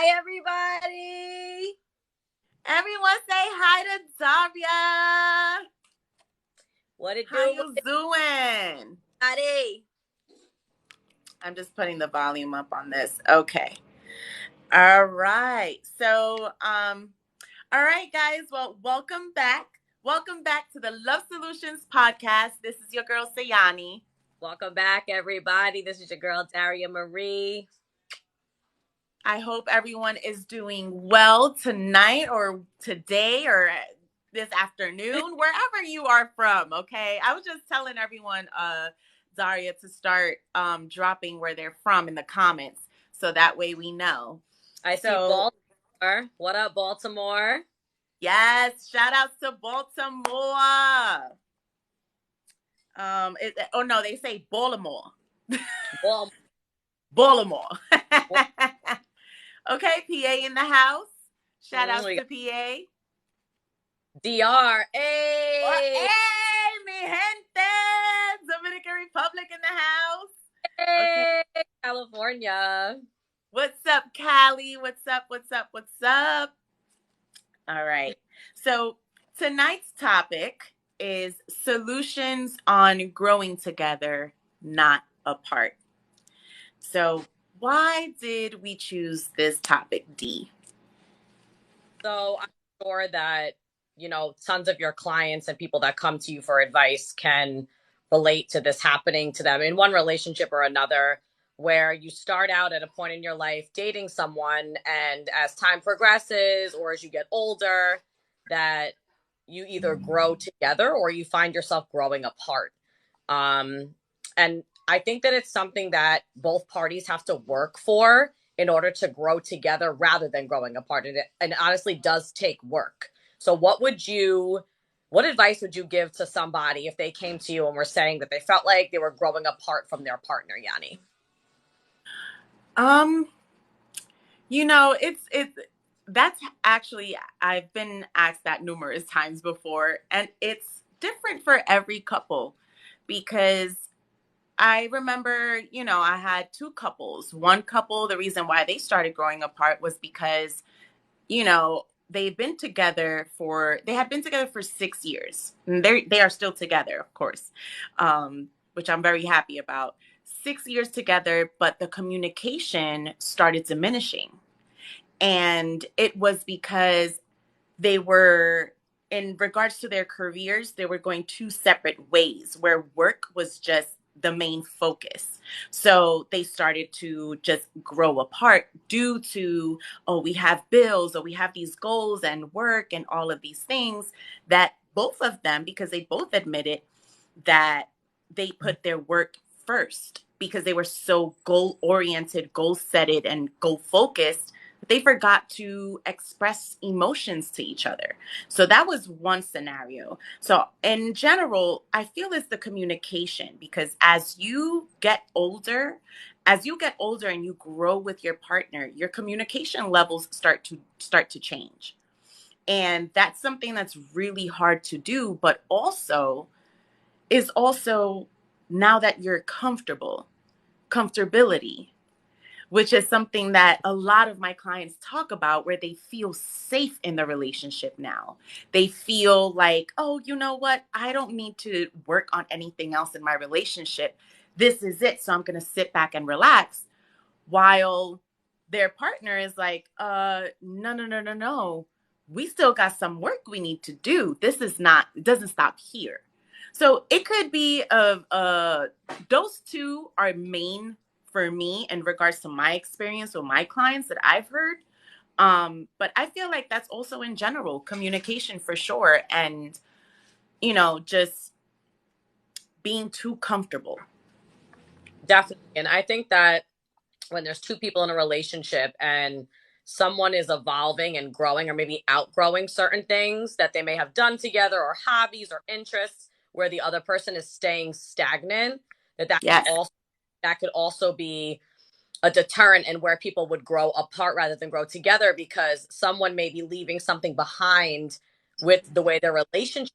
Hi, everybody. Everyone say hi to Daria. What it How do, you doing? buddy? I'm just putting the volume up on this. Okay. All right. All right, guys. Well, welcome back. Welcome back to the Love Solutions podcast. This is your girl Sayani. Welcome back, everybody. This is your girl, Daria Marie. I hope everyone is doing well tonight or today or this afternoon, wherever you are from. Okay. I was just telling everyone, Daria, to start dropping where they're from in the comments. So that way we know. I see So Baltimore. What up, Baltimore? yes, shout outs to Baltimore. Oh no, they say Baltimore. Bal- Baltimore. Bal- Okay, PA in the house. Shout outs we to got PA. DR. Oh, Hey! hey, mi gente! Dominican Republic in the house. Okay. Hey! California. What's up, Callie? What's up? What's up? What's up? All right. So tonight's topic is solutions on growing together, not apart. So why did we choose this topic, D? So I'm sure that, tons of your clients and people that come to you for advice can relate to this happening to them in one relationship or another, where you start out at a point in your life dating someone, and as time progresses or as you get older, that you either grow together or you find yourself growing apart. Um, and I think that it's something that both parties have to work for in order to grow together rather than growing apart. And it honestly does take work. So what advice would you give to somebody if they came to you and were saying that they felt like they were growing apart from their partner, Yanni? Um, it's that's actually I've been asked that numerous times before, and it's different for every couple because I remember, I had two couples. One couple, the reason why they started growing apart was because, they had been together for 6 years. And they are still together, of course, which I'm very happy about. 6 years together, but the communication started diminishing. And it was because they were, in regards to their careers, they were going two separate ways where work was just the main focus. So they started to just grow apart due to, oh, we have bills, or we have these goals and work and all of these things that both of them, because they both admitted that they put their work first because they were so goal oriented, goal setted, and goal focused. They forgot to express emotions to each other. So that was one scenario. So in general, I feel it's the communication, because as you get older and you grow with your partner, your communication levels start to change. And that's something that's really hard to do, but also now that you're comfortability, which is something that a lot of my clients talk about, where they feel safe in the relationship now. They feel like, oh, you know what? I don't need to work on anything else in my relationship. This is it. So I'm going to sit back and relax, while their partner is like, no, no, no, no, no. We still got some work we need to do. It doesn't stop here. So it could be those two are main for me in regards to my experience with my clients that I've heard. But I feel like that's also in general communication for sure. And, just being too comfortable. Definitely. And I think that when there's two people in a relationship and someone is evolving and growing or maybe outgrowing certain things that they may have done together or hobbies or interests where the other person is staying stagnant, Yes. that could also be a deterrent, and where people would grow apart rather than grow together because someone may be leaving something behind with the way their relationship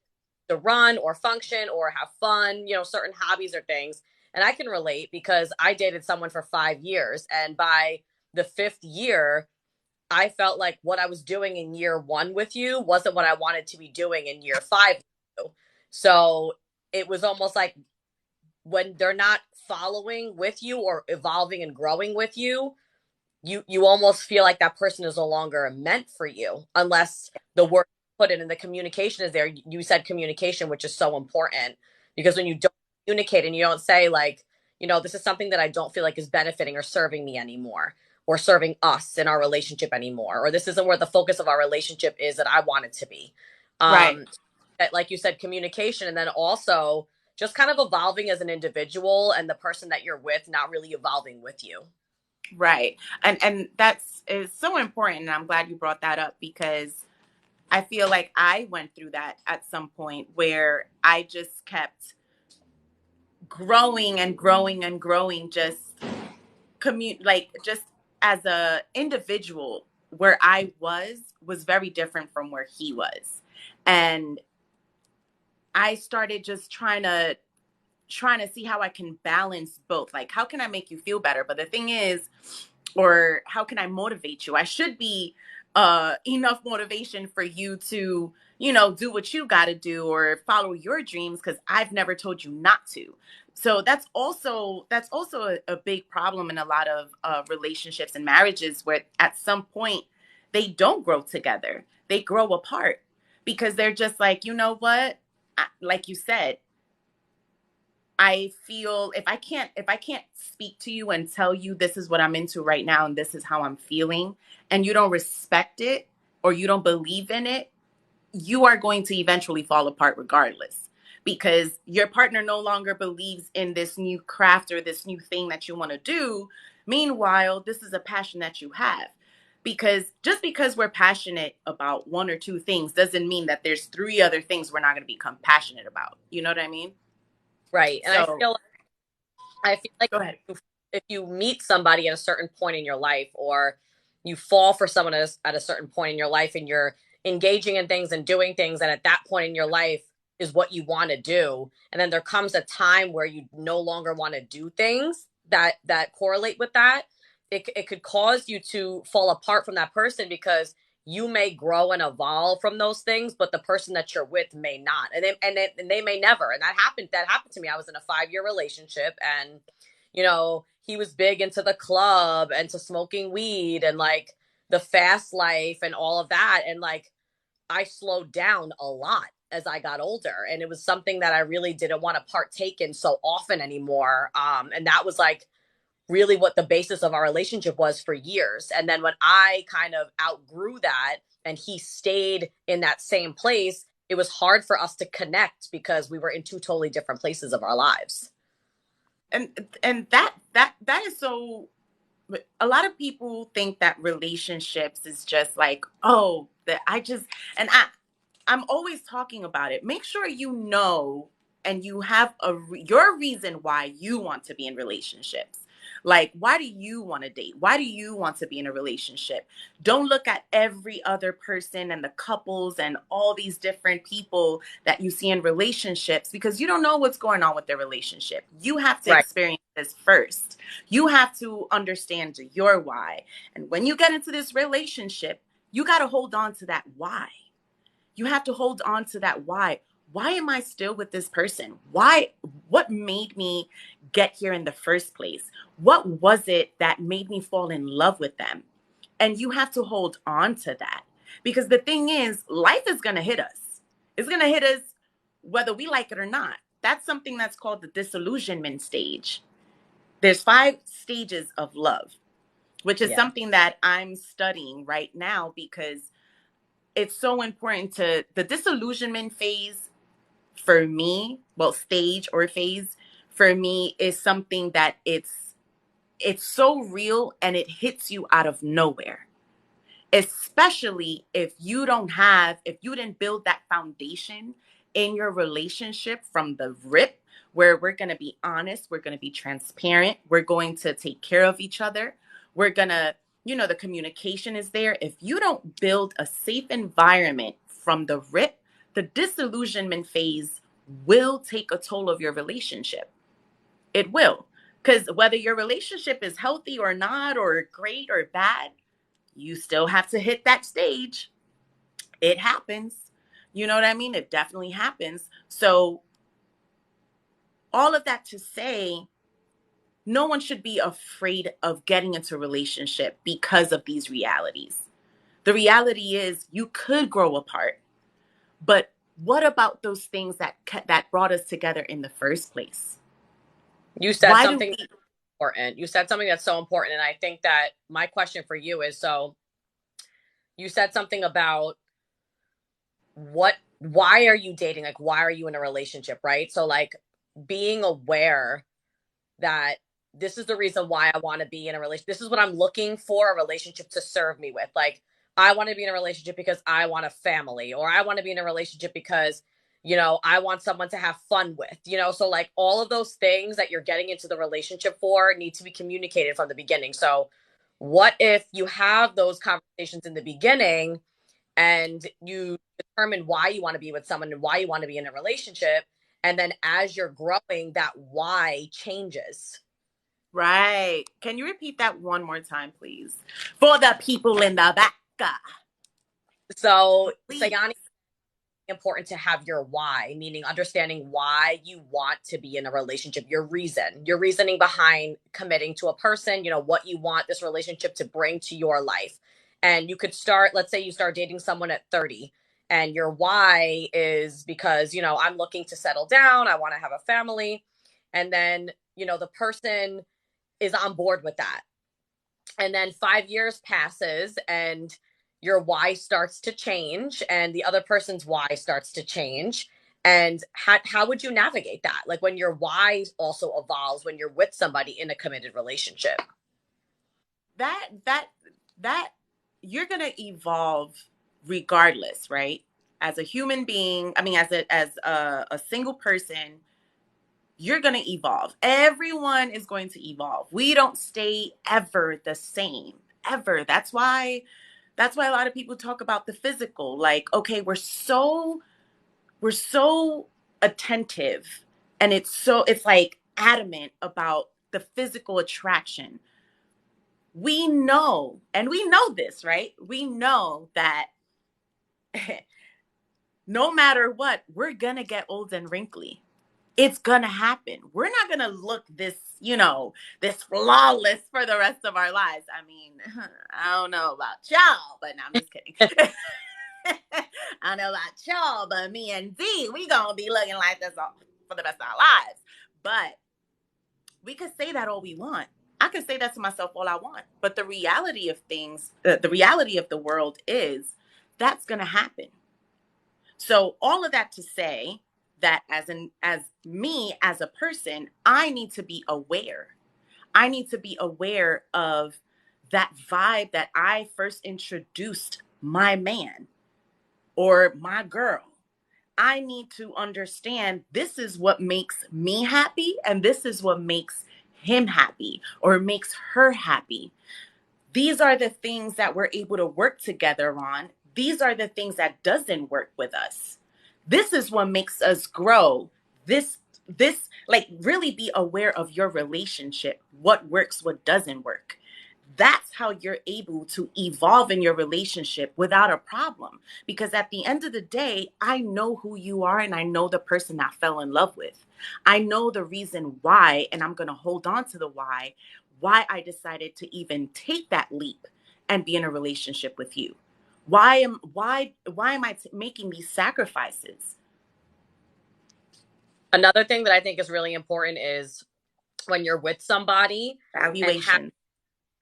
to run or function or have fun, certain hobbies or things. And I can relate because I dated someone for 5 years, and by the fifth year, I felt like what I was doing in year one with you wasn't what I wanted to be doing in year five with you. So it was almost like when they're not following with you or evolving and growing with you, you almost feel like that person is no longer meant for you unless the work put in and the communication is there. You said communication, which is so important because when you don't communicate and you don't say like, this is something that I don't feel like is benefiting or serving me anymore or serving us in our relationship anymore, or this isn't where the focus of our relationship is that I want it to be. Right. Um, like you said, communication, and then also just kind of evolving as an individual and the person that you're with not really evolving with you. Right. And that's is so important. And I'm glad you brought that up because I feel like I went through that at some point where I just kept growing and growing and growing, just like just as a individual, where I was very different from where he was. And I started just trying to see how I can balance both. Like, how can I make you feel better? But the thing is, or how can I motivate you? I should be enough motivation for you to, do what you got to do or follow your dreams because I've never told you not to. So that's also a big problem in a lot of relationships and marriages where at some point they don't grow together. They grow apart because they're just like, you know what? Like you said, I feel if I can't speak to you and tell you this is what I'm into right now and this is how I'm feeling, and you don't respect it or you don't believe in it, you are going to eventually fall apart regardless because your partner no longer believes in this new craft or this new thing that you want to do. Meanwhile, this is a passion that you have. Because just because we're passionate about one or two things doesn't mean that there's three other things we're not going to become passionate about. You know what I mean? Right. And So I feel like go ahead. if you meet somebody at a certain point in your life, or you fall for someone at a certain point in your life, and you're engaging in things and doing things, and at that point in your life is what you want to do, and then there comes a time where you no longer want to do things that correlate with that, it could cause you to fall apart from that person because you may grow and evolve from those things, but the person that you're with may not, and they may never. And that happened to me. I was in a 5-year relationship, and he was big into the club and to smoking weed and like the fast life and all of that, and like I slowed down a lot as I got older, and it was something that I really didn't want to partake in so often anymore. And that was like really what the basis of our relationship was for years. And then when I kind of outgrew that and he stayed in that same place, it was hard for us to connect because we were in two totally different places of our lives. And that is so, a lot of people think that relationships is just like, oh, that I just, and I'm always talking about it. Make sure you know and you have your reason why you want to be in relationships. Like, why do you want to date? Why do you want to be in a relationship? Don't look at every other person and the couples and all these different people that you see in relationships because you don't know what's going on with their relationship. You have to Right. experience this first. You have to understand your why. And when you get into this relationship, you got to hold on to that why. You have to hold on to that why. Why am I still with this person? Why? What made me get here in the first place? What was it that made me fall in love with them? And you have to hold on to that because the thing is, life is going to hit us. It's going to hit us whether we like it or not. That's something that's called the disillusionment stage. There's 5 stages of love, which is Yeah. something that I'm studying right now because it's so important. To the disillusionment phase for me, well, stage or phase for me is something that it's so real and it hits you out of nowhere, especially if you didn't build that foundation in your relationship from the rip, where we're going to be honest, we're going to be transparent, we're going to take care of each other, we're going to, the communication is there. If you don't build a safe environment from the rip, the disillusionment phase will take a toll of your relationship. It will. Because whether your relationship is healthy or not, or great or bad, you still have to hit that stage. It happens. You know what I mean? It definitely happens. So all of that to say, no one should be afraid of getting into a relationship because of these realities. The reality is you could grow apart, but what about those things that brought us together in the first place? You said Why do something we? important. You said something that's so important. And I think that my question for you is, so you said something about why are you dating? Like, why are you in a relationship? Right. So, like, being aware that this is the reason why I want to be in a relationship. This is what I'm looking for a relationship to serve me with. Like, I want to be in a relationship because I want a family, or I want to be in a relationship because, I want someone to have fun with, So, like, all of those things that you're getting into the relationship for need to be communicated from the beginning. So, what if you have those conversations in the beginning and you determine why you want to be with someone and why you want to be in a relationship? And then as you're growing, that why changes. Right. Can you repeat that one more time, please? For the people in the back. So, Please. Sayani, important to have your why, meaning understanding why you want to be in a relationship, your reasoning behind committing to a person, what you want this relationship to bring to your life. And you could start, let's say you start dating someone at 30, and your why is because, I'm looking to settle down, I want to have a family. And then, the person is on board with that. And then 5 years passes and your why starts to change and the other person's why starts to change. And how would you navigate that? Like, when your why also evolves when you're with somebody in a committed relationship. That you're gonna evolve regardless, right? As a human being, I mean, as a single person, you're gonna evolve. Everyone is going to evolve. We don't stay ever the same, ever. That's why a lot of people talk about the physical. Like, okay, we're so attentive, and it's like adamant about the physical attraction. We know, and we know this, right? We know that no matter what, we're gonna get old and wrinkly. It's gonna happen. We're not gonna look this flawless for the rest of our lives. I mean, I don't know about y'all, but no, I'm just kidding. I don't know about y'all, but me and Z, we gonna be looking like this all, for the rest of our lives. But we could say that all we want. I can say that to myself all I want. But the reality of things, the reality of the world is that's gonna happen. So all of that to say that as me as a person, I need to be aware. I need to be aware of that vibe that I first introduced my man or my girl. I need to understand this is what makes me happy and this is what makes him happy or makes her happy. These are the things that we're able to work together on. These are the things that doesn't work with us. This is what makes us grow. This like really be aware of your relationship, what works, what doesn't work. That's how you're able to evolve in your relationship without a problem. Because at the end of the day, I know who you are and I know the person I fell in love with. I know the reason why, and I'm going to hold on to the why I decided to even take that leap and be in a relationship with you. Why am I making these sacrifices? Another thing that I think is really important is when you're with somebody and Valuation.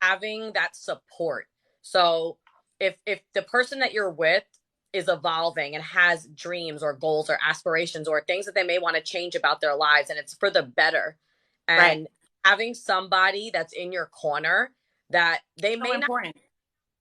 having that support. So if the person that you're with is evolving and has dreams or goals or aspirations or things that they may want to change about their lives and it's for the better, Right. and having somebody that's in your corner, that they So may not important.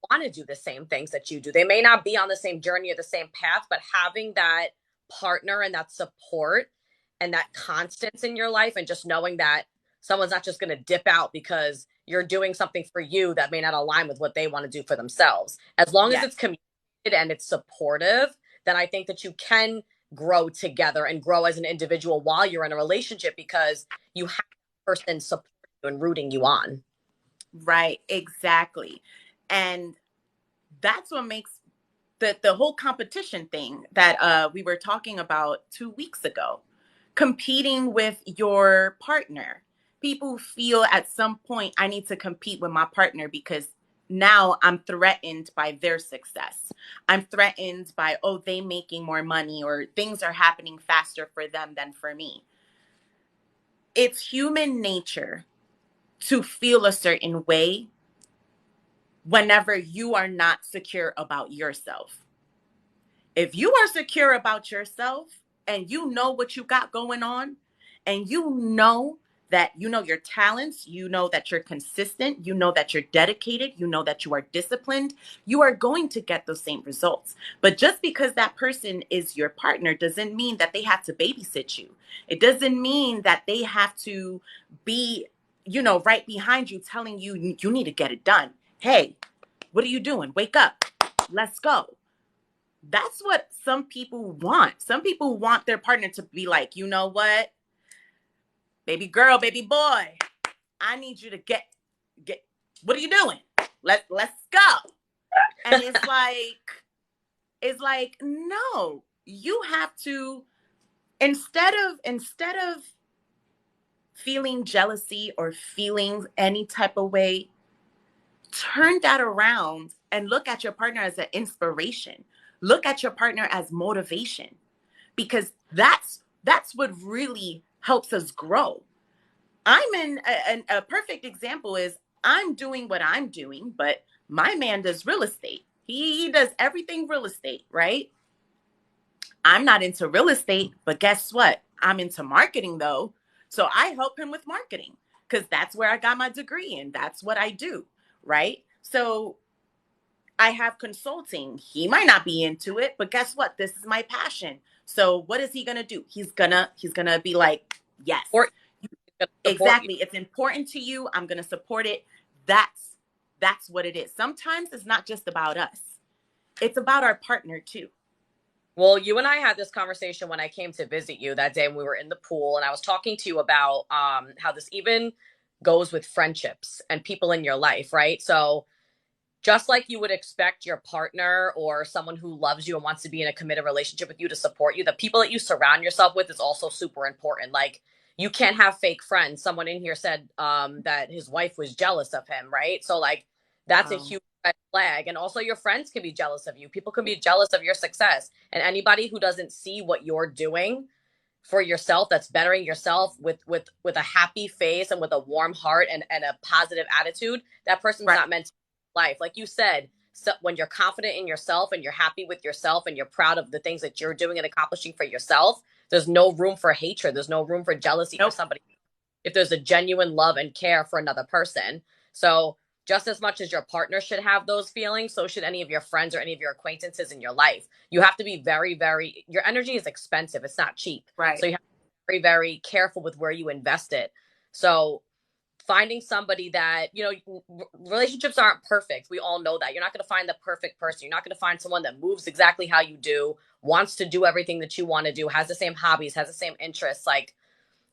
want to do the same things that you do, they may not be on the same journey or the same path, but having that partner and that support and that constance in your life, and just knowing that someone's not just going to dip out because you're doing something for you that may not align with what they want to do for themselves. As long as Yes. it's communicated and it's supportive, then I think that you can grow together and grow as an individual while you're in a relationship because you have a person supporting you and rooting you on. Right, exactly. And That's what makes the whole competition thing that we were talking about 2 weeks ago, competing with your partner. People feel at some point I need to compete with my partner because now I'm threatened by their success. I'm threatened by, oh, they making more money or things are happening faster for them than for me. It's human nature to feel a certain way whenever you are not secure about yourself. If you are secure about yourself and you know what you got going on, and you know that you know your talents, you know that you're consistent, you know that you're dedicated, you know that you are disciplined, you are going to get those same results. But just because that person is your partner doesn't mean that they have to babysit you. It doesn't mean that they have to be, right behind you telling you you need to get it done. Hey, what are you doing? Wake up. Let's go. That's what some people want. Some people want their partner to be like, you know what, baby girl, baby boy, I need you to get. What are you doing? Let's go. And it's like no, you have to instead of feeling jealousy or feeling any type of way, turn that around and look at your partner as an inspiration. Look at your partner as motivation, because that's what really helps us grow. I'm in a perfect example is I'm doing what I'm doing, but my man does real estate. He does everything real estate, right? I'm not into real estate, but guess what? I'm into marketing though. So I help him with marketing because that's where I got my degree and that's what I do, right? So I have consulting. He might not be into it, but guess what? This is my passion. So what is he going to do? He's going to be like, "Yes. Or gonna support you. Exactly. It's important to you. I'm going to support it." That's what it is. Sometimes it's not just about us. It's about our partner too. Well, you and I had this conversation when I came to visit you that day when we were in the pool, and I was talking to you about how this even goes with friendships and people in your life, right? So just like you would expect your partner or someone who loves you and wants to be in a committed relationship with you to support you, the people that you surround yourself with is also super important. Like you can't have fake friends. Someone in here said that his wife was jealous of him, right? So like that's a Um, huge red flag. And also your friends can be jealous of you. People can be jealous of your success. And anybody who doesn't see what you're doing for yourself, that's bettering yourself with a happy face and with a warm heart and a positive attitude, that person's right. not meant to life. Like you said, so when you're confident in yourself and you're happy with yourself and you're proud of the things that you're doing and accomplishing for yourself, there's no room for hatred. There's no room for jealousy for Nope. somebody if there's a genuine love and care for another person. So just as much as your partner should have those feelings, so should any of your friends or any of your acquaintances in your life. You have to be very, very, your energy is expensive. It's not cheap. Right. So you have to be very, very careful with where you invest it. So finding somebody that, relationships aren't perfect. We all know that. You're not going to find the perfect person. You're not going to find someone that moves exactly how you do, wants to do everything that you want to do, has the same hobbies, has the same interests. Like,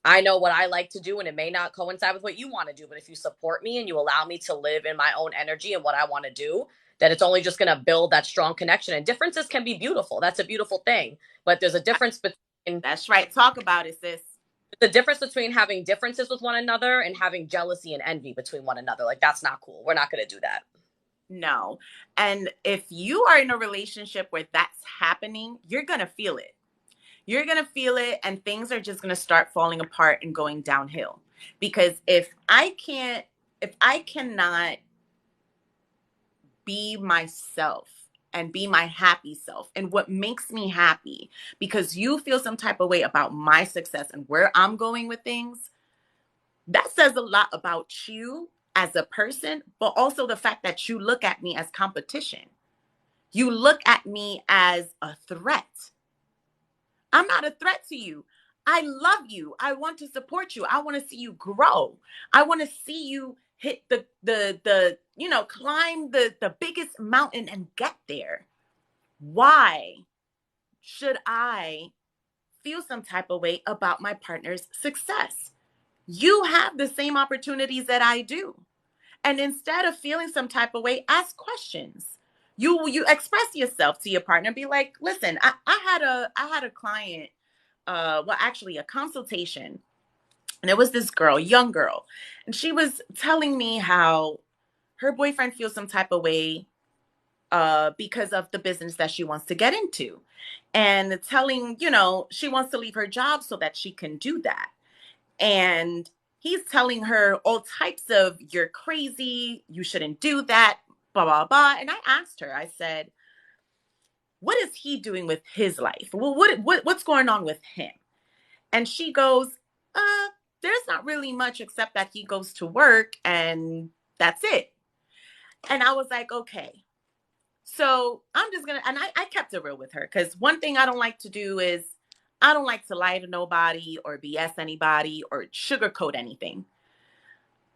I know what I like to do, and it may not coincide with what you want to do. But if you support me and you allow me to live in my own energy and what I want to do, then it's only just going to build that strong connection. And differences can be beautiful. That's a beautiful thing. But there's a difference between That's right. Talk about it, sis. the difference between having differences with one another and having jealousy and envy between one another. Like that's not cool. We're not going to do that. No. And if you are in a relationship where that's happening, you're going to feel it. You're going to feel it, and things are just going to start falling apart and going downhill. Because if I cannot be myself and be my happy self and what makes me happy, because you feel some type of way about my success and where I'm going with things, that says a lot about you as a person, but also the fact that you look at me as competition. You look at me as a threat. I'm not a threat to you. I love you. I want to support you. I want to see you grow. I want to see you hit climb the biggest mountain and get there. Why should I feel some type of way about my partner's success? You have the same opportunities that I do. And instead of feeling some type of way, ask questions. You express yourself to your partner. Be like, listen, I had a client, well, actually a consultation, and it was this girl, young girl, and she was telling me how her boyfriend feels some type of way because of the business that she wants to get into. And telling, she wants to leave her job so that she can do that. And he's telling her all types of, you're crazy, you shouldn't do that, blah, blah, blah. And I asked her, I said, what is he doing with his life? Well, what's going on with him? And she goes, uh, there's not really much except that he goes to work and that's it. And I was like, okay. So I'm just gonna, and I kept it real with her, because one thing I don't like to do is I don't like to lie to nobody or BS anybody or sugarcoat anything.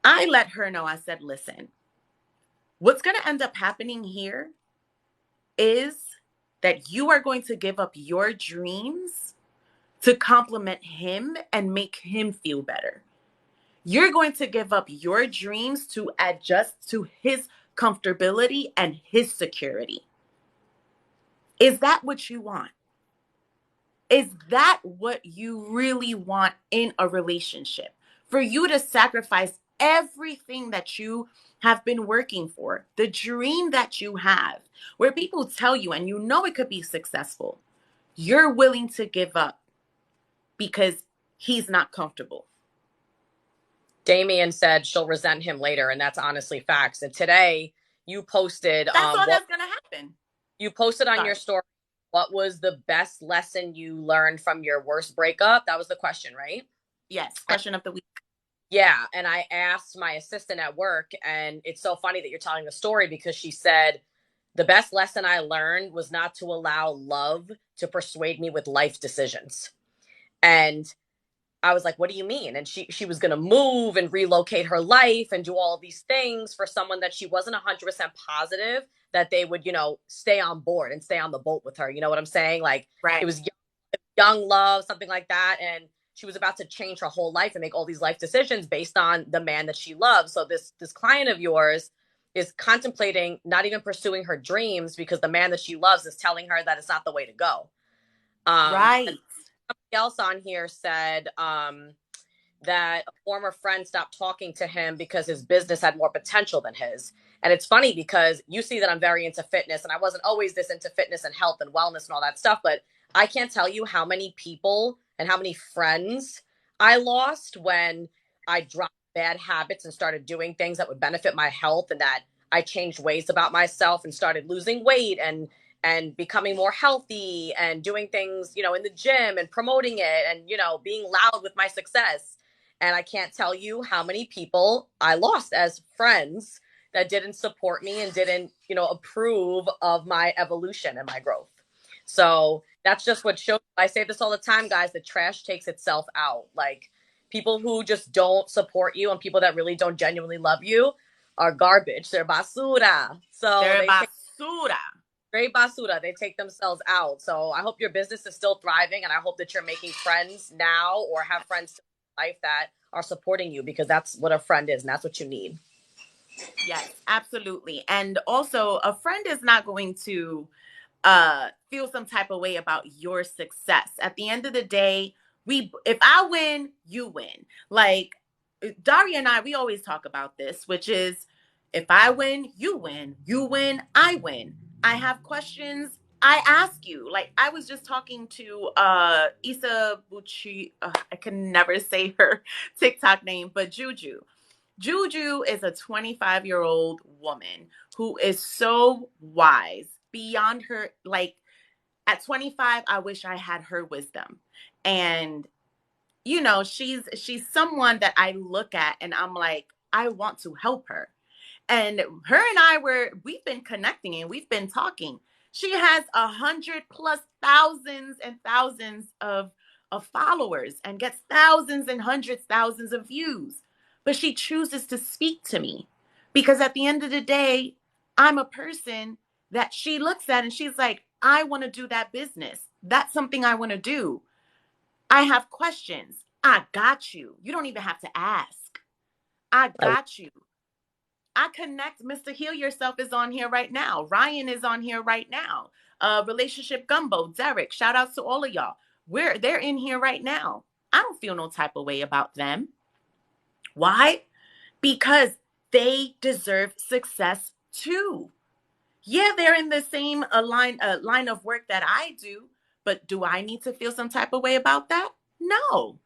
I let her know, I said, listen, what's gonna end up happening here is that you are going to give up your dreams to compliment him and make him feel better. You're going to give up your dreams to adjust to his comfortability and his security. Is that what you want? Is that what you really want in a relationship? For you to sacrifice everything that you have been working for, the dream that you have, where people tell you and you know it could be successful, you're willing to give up because he's not comfortable. Damien said she'll resent him later, and that's honestly facts. And today you posted That's all what that's going to happen. you posted on your Sorry. story. What was the best lesson you learned from your worst breakup? That was the question, right? Yes. Question of the week. Yeah, and I asked my assistant at work, and it's so funny that you're telling the story because she said the best lesson I learned was not to allow love to persuade me with life decisions. And I was like, "What do you mean?" And she was going to move and relocate her life and do all of these things for someone that she wasn't 100% positive that they would, stay on board and stay on the boat with her. You know what I'm saying? Like it Right. was young love, something like that. And she was about to change her whole life and make all these life decisions based on the man that she loves. So this client of yours is contemplating not even pursuing her dreams because the man that she loves is telling her that it's not the way to go. And Right. somebody else on here said that a former friend stopped talking to him because his business had more potential than his. And it's funny because you see that I'm very into fitness, and I wasn't always this into fitness and health and wellness and all that stuff, but I can't tell you how many people and how many friends I lost when I dropped bad habits and started doing things that would benefit my health, and that I changed ways about myself and started losing weight and becoming more healthy and doing things, in the gym and promoting it and, being loud with my success. And I can't tell you how many people I lost as friends that didn't support me and didn't, approve of my evolution and my growth. So that's just what shows. I say this all the time, guys, the trash takes itself out. Like people who just don't support you and people that really don't genuinely love you are garbage. They're basura. So They're they take basura. great basura. They take themselves out. So I hope your business is still thriving, and I hope that you're making friends now or have friends in life that are supporting you, because that's what a friend is and that's what you need. Yes, absolutely. And also, a friend is not going to feel some type of way about your success. At the end of the day, if I win, you win. Like Daria and I, we always talk about this, which is if I win, you win, I win. I have questions, I ask you. Like I was just talking to Issa Bucci, I can never say her TikTok name, but Juju. Juju is a 25-year-old woman who is so wise beyond her. Like at 25, I wish I had her wisdom. And she's someone that I look at and I'm like, I want to help her. And her and we've been connecting and we've been talking. She has 100+ thousands and thousands of followers and gets thousands and hundreds thousands of views. But she chooses to speak to me because at the end of the day, I'm a person that she looks at and she's like, I want to do that business. That's something I want to do. I have questions. I got you. You don't even have to ask. I got you. I connect. Mr. Heal Yourself is on here right now. Ryan is on here right now. Relationship Gumbo, Derek, shout outs to all of y'all. They're in here right now. I don't feel no type of way about them. Why? Because they deserve success too. Yeah, they're in the same line of work that I do, but do I need to feel some type of way about that? No.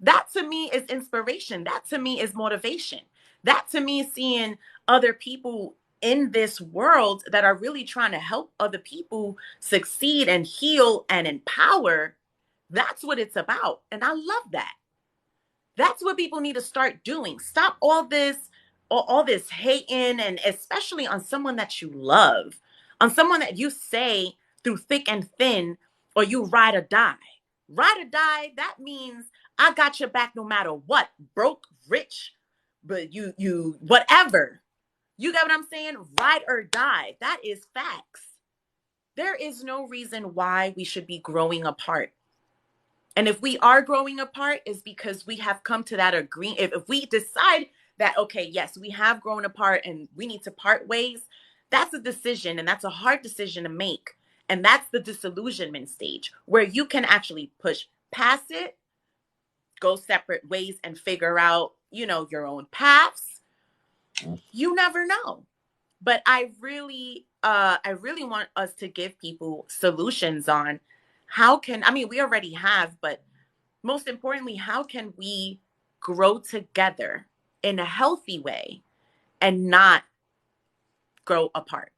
That to me is inspiration. That to me is motivation. That to me is seeing other people in this world that are really trying to help other people succeed and heal and empower. That's what it's about. And I love that. That's what people need to start doing. Stop all this hating, and especially on someone that you love, on someone that you say through thick and thin, or you ride or die. Ride or die, that means I got your back no matter what, broke, rich, but you whatever. You get what I'm saying? Ride or die. That is facts. There is no reason why we should be growing apart. And if we are growing apart, is because we have come to that agreement. If we decide that, okay, yes, we have grown apart and we need to part ways, that's a decision, and that's a hard decision to make. And that's the disillusionment stage where you can actually push past it, go separate ways, and figure out, your own paths. You never know. But I really want us to give people solutions on we already have, but most importantly, how can we grow together in a healthy way and not grow apart?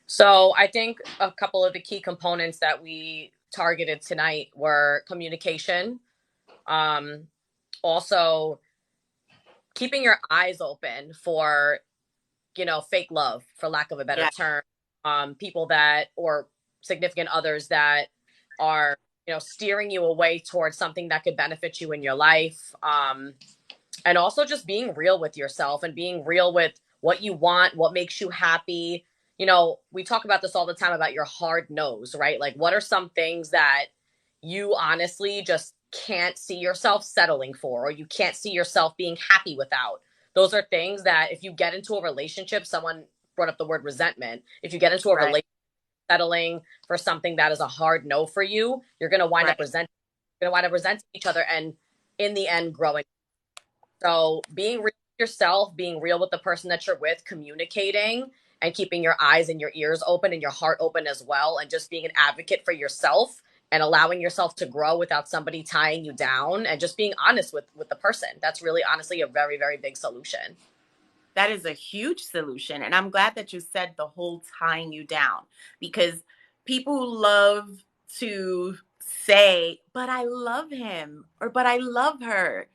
So I think a couple of the key components that we targeted tonight were communication, also keeping your eyes open for, fake love, for lack of a better Yeah, term, people that, or significant others that are, steering you away towards something that could benefit you in your life. And also just being real with yourself and being real with what you want, what makes you happy. We talk about this all the time about your hard nose, right? Like, what are some things that you honestly just can't see yourself settling for, or you can't see yourself being happy without? Those are things that if you get into a relationship, someone brought up the word resentment. If you get into a right, relationship settling for something that is a hard no for you, you're going to wind up right. resenting each other, and in the end growing. So being real with yourself, being real with the person that you're with, communicating and keeping your eyes and your ears open and your heart open as well, and just being an advocate for yourself and allowing yourself to grow without somebody tying you down, and just being honest with the person. That's really honestly a very, very big solution. That is a huge solution. And I'm glad that you said the whole tying you down, because people love to say, but I love him, or but I love her.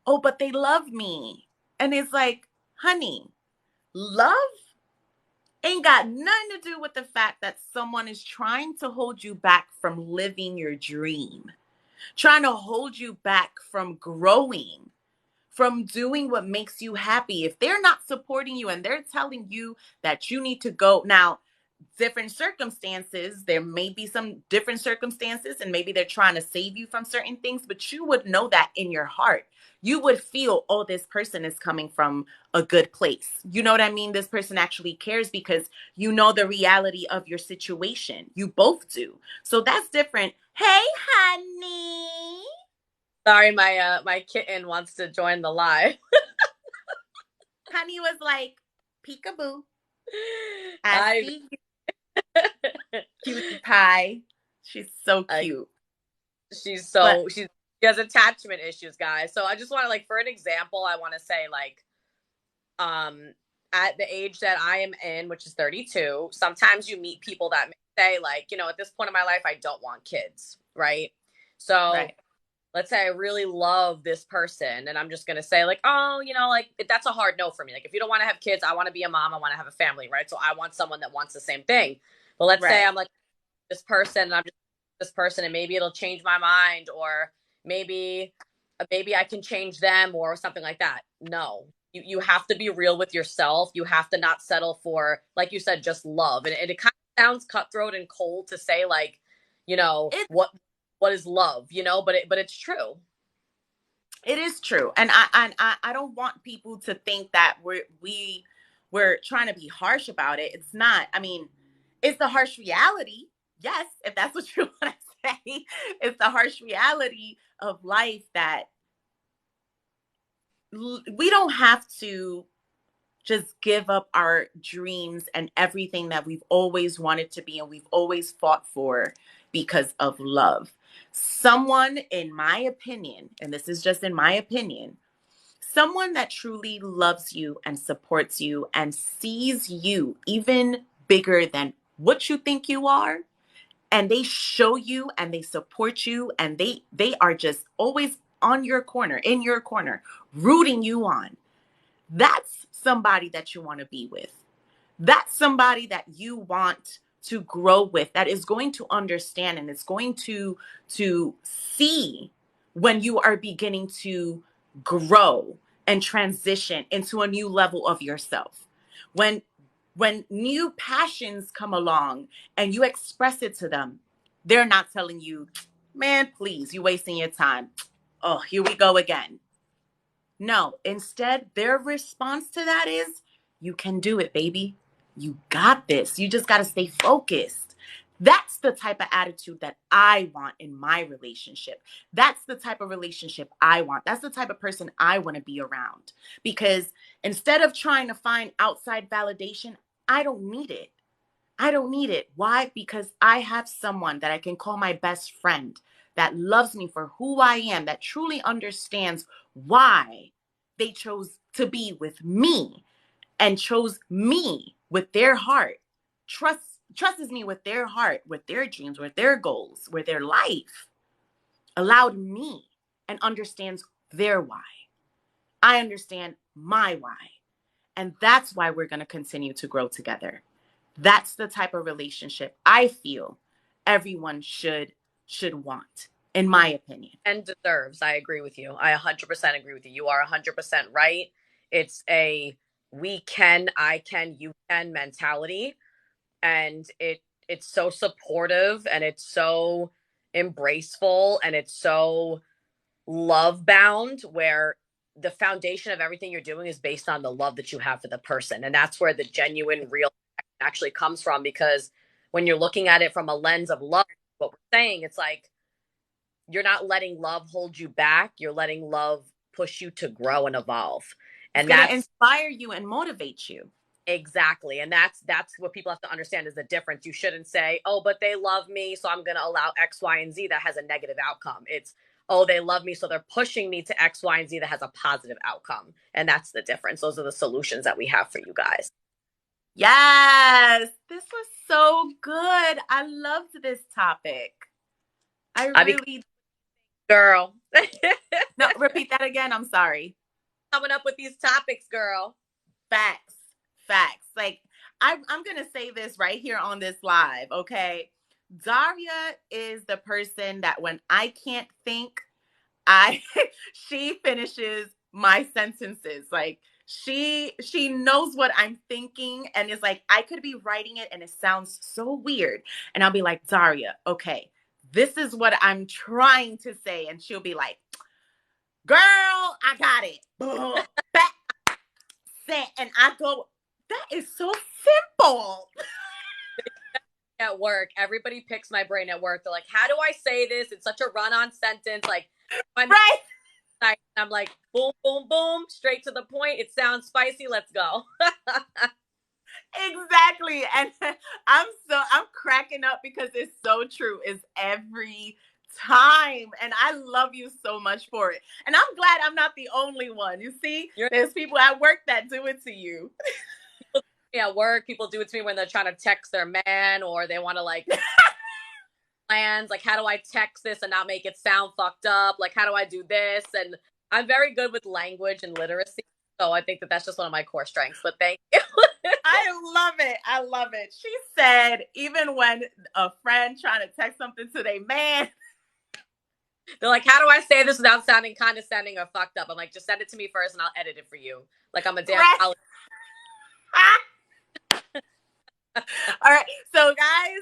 Oh, but they love me. And it's like, honey, love ain't got nothing to do with the fact that someone is trying to hold you back from living your dream, trying to hold you back from growing, from doing what makes you happy. If they're not supporting you and they're telling you that you need to go now, different circumstances, there may be some different circumstances, and maybe they're trying to save you from certain things, but you would know that in your heart. You would feel, oh, this person is coming from a good place. You know what I mean? This person actually cares, because you know the reality of your situation. You both do. So that's different. Hey, honey. Sorry, my kitten wants to join the live. Honey was like, peekaboo. I I see you, cutie pie. She's so I cute. she's But so she's she has attachment issues, guys. So I just want to, like, for an example, I want to say, like, um at the age that I am in, which is 32, sometimes you meet people that may say, like, at this point in my life I don't want kids, right? So right, let's say I really love this person, and I'm just gonna say, like, oh, like, that's a hard no for me. Like, if you don't want to have kids, I want to be a mom, I want to have a family, right? So I want someone that wants the same thing. But let's say right. I'm like this person, and I'm just this person, and maybe it'll change my mind, or maybe I can change them, or something like that. No, you have to be real with yourself. You have to not settle for, like you said, just love. And it kind of sounds cutthroat and cold to say, like, It what is love, but it's true. It is true, and I don't want people to think that we're trying to be harsh about it. It's not. I mean, it's the harsh reality. Yes, if that's what you want to say, it's the harsh reality of life that we don't have to just give up our dreams and everything that we've always wanted to be and we've always fought for because of love. Someone, in my opinion, and this is just in my opinion, someone that truly loves you and supports you and sees you even bigger than what you think you are, and they show you and they support you and they are just always on your corner, in your corner, rooting you on. That's somebody that you want to be with. That's somebody that you want to grow with, that is going to understand and is going to see when you are beginning to grow and transition into a new level of yourself. when when new passions come along and you express it to them, they're not telling you, man, please, you wasting your time. Oh, here we go again. No, instead, their response to that is, you can do it, baby. You got this. You just got to stay focused. That's the type of attitude that I want in my relationship. That's the type of relationship I want. That's the type of person I want to be around. Because instead of trying to find outside validation, I don't need it. I don't need it. Why? Because I have someone that I can call my best friend that loves me for who I am, that truly understands why they chose to be with me and chose me with their heart. Trusts me with their heart, with their dreams, with their goals, with their life. Allowed me and understands their why. I understand my why. And that's why we're going to continue to grow together. That's the type of relationship I feel everyone should want, in my opinion. And deserves. I agree with you. I 100% agree with you. You are 100% right. It's a we can, I can, you can mentality, and it's so supportive and it's so embraceful and it's so love bound, where the foundation of everything you're doing is based on the love that you have for the person, and that's where the genuine real actually comes from. Because when you're looking at it from a lens of love, what we're saying, it's like you're not letting love hold you back, you're letting love push you to grow and evolve. It's And going to that's inspire you and motivate you. exactly, and that's what people have to understand is the difference. You shouldn't say, oh, but they love me, so I'm going to allow X, Y, and Z that has a negative outcome. It's, oh, they love me, so they're pushing me to X, Y, and Z that has a positive outcome. And that's the difference. Those are the solutions that we have for you guys. Yes, this was so good. I loved this topic. I I be really, girl. no, repeat that again. I'm sorry. Coming up with these topics, girl. Facts. Facts. Like, I'm going to say this right here on this live, okay? Daria is the person that when I can't think, I she finishes my sentences. Like, she knows what I'm thinking and is like, I could be writing it and it sounds so weird. And I'll be like, Daria, okay, this is what I'm trying to say. And she'll be like, girl, I got it. Back set. And I go, that is so simple. At work, everybody picks my brain at work. They're like, how do I say this? It's such a run-on sentence. Like, I'm Right? I'm like, boom, boom, boom, straight to the point. It sounds spicy. Let's go. Exactly. And I'm cracking up because it's so true. It's every time. And I love you so much for it. And I'm glad I'm not the only one. You see, You're there's people at work that do it to you. at work. People do it to me when they're trying to text their man or they want to like plans. Like, how do I text this and not make it sound fucked up? Like, how do I do this? And I'm very good with language and literacy. So I think that that's just one of my core strengths. But thank you. I love it. I love it. She said, even when a friend trying to text something to their man, They're like, how do I say this without sounding condescending or fucked up? I'm like, just send it to me first and I'll edit it for you. Like I'm a damn right? college. All right. So, guys,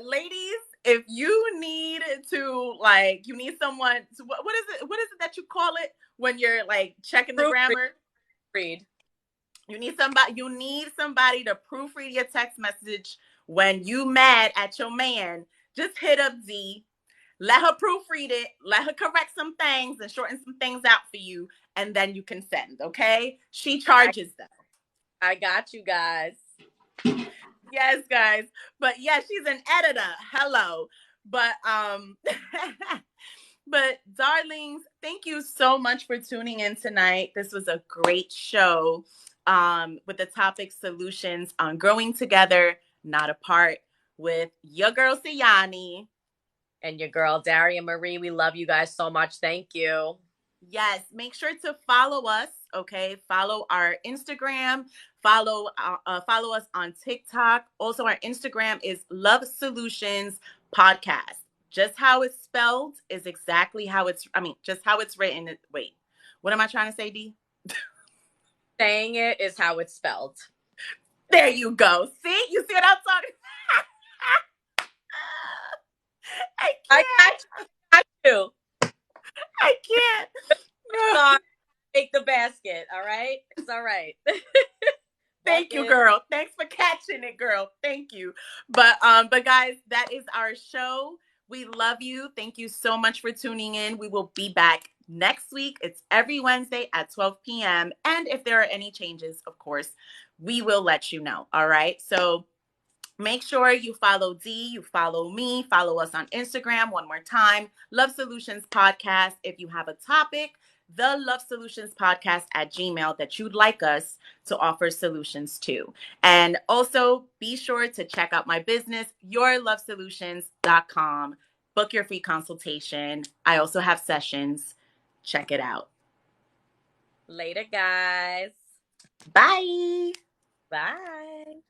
ladies, if you need to, like, you need someone to, what is it? What is it that you call it when you're like checking the Proofread. grammar? You need somebody to proofread your text message when you mad at your man. Just hit up Z. Let her proofread it. Let her correct some things and shorten some things out for you, and then you can send. Okay? She charges them. I got you guys. Yes, guys. But yeah, she's an editor. Hello. But but darlings, thank you so much for tuning in tonight. This was a great show with the topic solutions on growing together, not apart, with your girl Sayani. And your girl, Daria Marie. We love you guys so much. Thank you. Yes, make sure to follow us. Okay, follow our Instagram. Follow us on TikTok. Also, our Instagram is Love Solutions Podcast. Just how it's spelled is exactly how it's. I mean, just how it's written. Wait, what am I trying to say, D? Saying it is how it's spelled. There you go. See, you see what I'm talking? I I can't. got you. I can't. Sorry. Take the basket. All right. It's all right. Thank you, girl. Thanks for catching it, girl. Thank you. But guys, that is our show. We love you. Thank you so much for tuning in. We will be back next week. It's every Wednesday at 12 p.m. And if there are any changes, of course, we will let you know. All right. So make sure you follow D, you follow me, follow us on Instagram one more time. Love Solutions Podcast. If you have a topic, the Love Solutions Podcast at Gmail that you'd like us to offer solutions to. And also be sure to check out my business, yourlovesolutions.com. Book your free consultation. I also have sessions. Check it out. Later, guys. Bye. Bye.